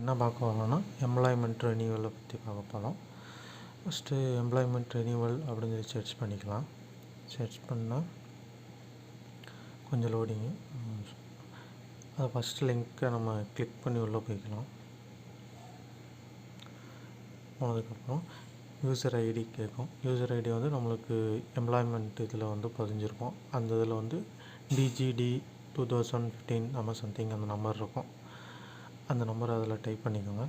என்ன பார்க்க போகிறோம்னா எம்ப்ளாய்மெண்ட் ரெனியூவலை பற்றி பார்க்க போகிறோம். ஃபஸ்ட்டு எம்ப்ளாய்மெண்ட் ரெனியூவல் அப்படின்னு சொல்லி சர்ச் பண்ணிக்கலாம். சர்ச் பண்ணால் கொஞ்சம் லோடிங்கு. அதை ஃபஸ்ட்டு லிங்க்கை நம்ம கிளிக் பண்ணி உள்ளே போய்க்கலாம். போனதுக்கப்புறம் யூசர் ஐடி கேட்கும். யூசர் ஐடி வந்து நம்மளுக்கு எம்ப்ளாய்மெண்ட் இதில் வந்து பதிஞ்சிருக்கும். அந்த இதில் வந்து டிஜிடி 2015 நம்ம சம்திங் அந்த நம்பர் இருக்கும். அந்த நம்பர் அதில் டைப் பண்ணிக்கோங்க.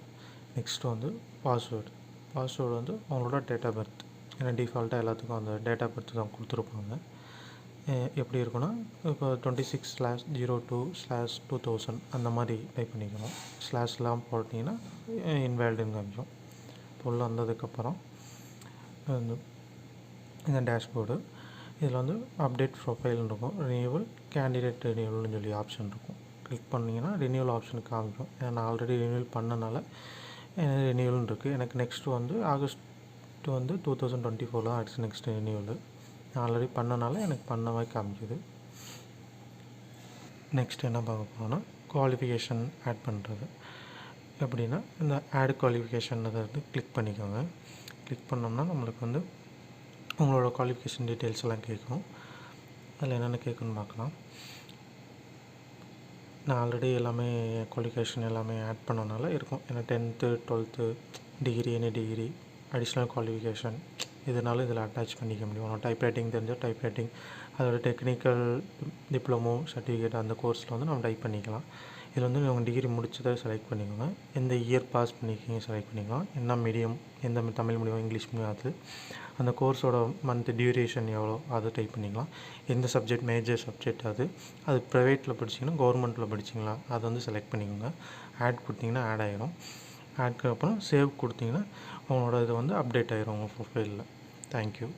நெக்ஸ்ட்டு வந்து பாஸ்வேர்டு வந்து அவங்களோட டேட் ஆஃப் பர்த். ஏன்னா டிஃபால்ட்டாக எல்லாத்துக்கும் அந்த டேட் ஆஃப் பர்த் தான் கொடுத்துருப்பாங்க. எப்படி இருக்குன்னா இப்போ 26/02/2000 அந்த மாதிரி டைப் பண்ணிக்கணும். ஸ்லாஷ்லாம் போட்டிங்கன்னா இன்வேலிடுன்னு காமிக்கும். உள்ள வந்ததுக்கப்புறம் வந்து இந்த டேஷ்போர்டு இதில் வந்து அப்டேட் ப்ரொஃபைல்னு இருக்கும். ரினியூவல் கேண்டிடேட் ரினியூவல்னு சொல்லி ஆப்ஷன் இருக்கும். கிளிக் பண்ணிங்கன்னா ரினியூவல் ஆப்ஷனுக்கு காமிக்கும். ஏன்னா நான் ஆல்ரெடி ரினியூவல் பண்ணனால ரினியூவல்னு இருக்குது. எனக்கு நெக்ஸ்ட்டு வந்து ஆகஸ்ட் வந்து 2024 தான் ஆகிடுச்சு நெக்ஸ்ட்டு ரினியூவல். நான் ஆல்ரெடி பண்ணனால எனக்கு பண்ண மாதிரி காமிக்குது. நெக்ஸ்ட் என்ன பார்க்க போகிறோன்னா குவாலிஃபிகேஷன் ஆட் பண்ணுறது. எப்படின்னா இந்த ஆட் குவாலிஃபிகேஷன் அதை வந்து கிளிக் பண்ணிக்கோங்க. கிளிக் பண்ணோம்னா நம்மளுக்கு வந்து உங்களோட குவாலிஃபிகேஷன் டீட்டெயில்ஸ் எல்லாம் கேட்கும். அதில் என்னென்ன கேட்குன்னு பார்க்கலாம். நான் ஆல்ரெடி எல்லாமே குவாலிஃபிகேஷன் எல்லாமே ஆட் பண்ணனால இருக்கும். ஏன்னா 10th 12th degree any degree additional qualification இதனால இதில் அட்டாச் பண்ணிக்க முடியும். டைப் ரைட்டிங் தெரிஞ்சால் டைப் ரைட்டிங், அதோட டெக்னிக்கல் டிப்ளமோ சர்டிஃபிகேட் அந்த கோர்ஸில் வந்து நம்ம டைப் பண்ணிக்கலாம். இதில் வந்து உங்கள் டிகிரி முடிச்சதை செலக்ட் பண்ணிக்கோங்க. எந்த இயர் பாஸ் பண்ணிக்கிங்க செலக்ட் பண்ணிக்கலாம். என்ன மீடியம், எந்த தமிழ் மீடியம் இங்கிலீஷ் மீடியம், அது அந்த கோர்ஸோட மந்த் டியூரேஷன் எவ்வளோ அதை டைப் பண்ணிக்கலாம். எந்த சப்ஜெக்ட் மேஜர் சப்ஜெக்ட் அது ப்ரைவேட்டில் படிச்சிங்கன்னா கவர்மெண்ட்டில் படிச்சிங்களா அதை வந்து செலக்ட் பண்ணிக்கோங்க. ஆட் கொடுத்திங்கன்னா ஆட் ஆகிரும். ஆட்க்கு அப்புறம் சேவ் கொடுத்திங்கன்னா உங்களோட இது வந்து அப்டேட் ஆகிரும் உங்கள் ப்ரொஃபைலில். தேங்க்யூ.